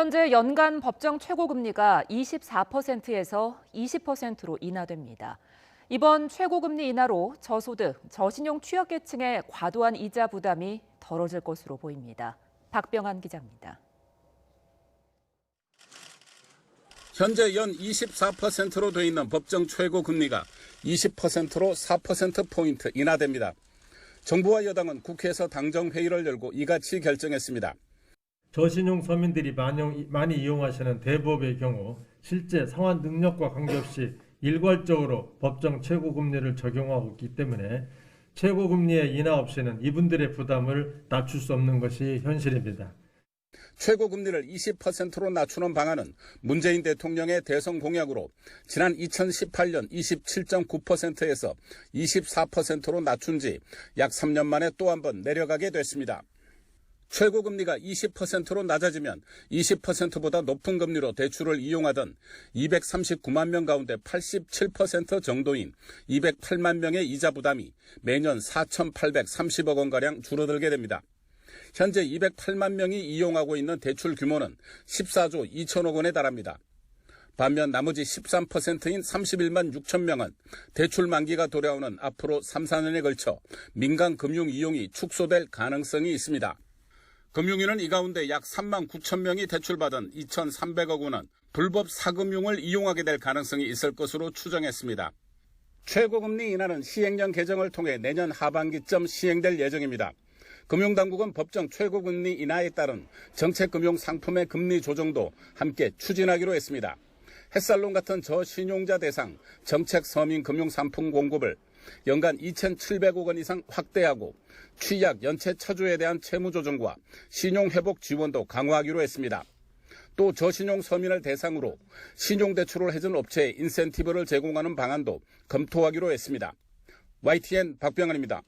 현재 연간 법정 최고금리가 24%에서 20%로 인하됩니다. 이번 최고금리 인하로 저소득, 저신용 취약계층의 과도한 이자 부담이 덜어질 것으로 보입니다. 박병한 기자입니다. 현재 연 24%로 돼 있는 법정 최고금리가 20%로 4%포인트 인하됩니다. 정부와 여당은 국회에서 당정회의를 열고 이같이 결정했습니다. 저신용 서민들이 많이 이용하시는 대부업의 경우 실제 상환 능력과 관계없이 일괄적으로 법정 최고금리를 적용하고 있기 때문에 최고금리의 인하 없이는 이분들의 부담을 낮출 수 없는 것이 현실입니다. 최고금리를 20%로 낮추는 방안은 문재인 대통령의 대선 공약으로 지난 2018년 27.9%에서 24%로 낮춘 지 약 3년 만에 또 한 번 내려가게 됐습니다. 최고금리가 20%로 낮아지면 20%보다 높은 금리로 대출을 이용하던 239만 명 가운데 87% 정도인 208만 명의 이자 부담이 매년 4,830억 원가량 줄어들게 됩니다. 현재 208만 명이 이용하고 있는 대출 규모는 14조 2천억 원에 달합니다. 반면 나머지 13%인 31만 6천 명은 대출 만기가 돌아오는 앞으로 3, 4년에 걸쳐 민간 금융 이용이 축소될 가능성이 있습니다. 금융위는 이 가운데 약 3만 9천 명이 대출받은 2,300억 원은 불법 사금융을 이용하게 될 가능성이 있을 것으로 추정했습니다. 최고금리 인하는 시행령 개정을 통해 내년 하반기쯤 시행될 예정입니다. 금융당국은 법정 최고금리 인하에 따른 정책금융 상품의 금리 조정도 함께 추진하기로 했습니다. 햇살론 같은 저신용자 대상 정책 서민 금융 상품 공급을 연간 2,700억 원 이상 확대하고 취약 연체 차주에 대한 채무 조정과 신용 회복 지원도 강화하기로 했습니다. 또 저신용 서민을 대상으로 신용대출을 해준 업체에 인센티브를 제공하는 방안도 검토하기로 했습니다. YTN 박병환입니다.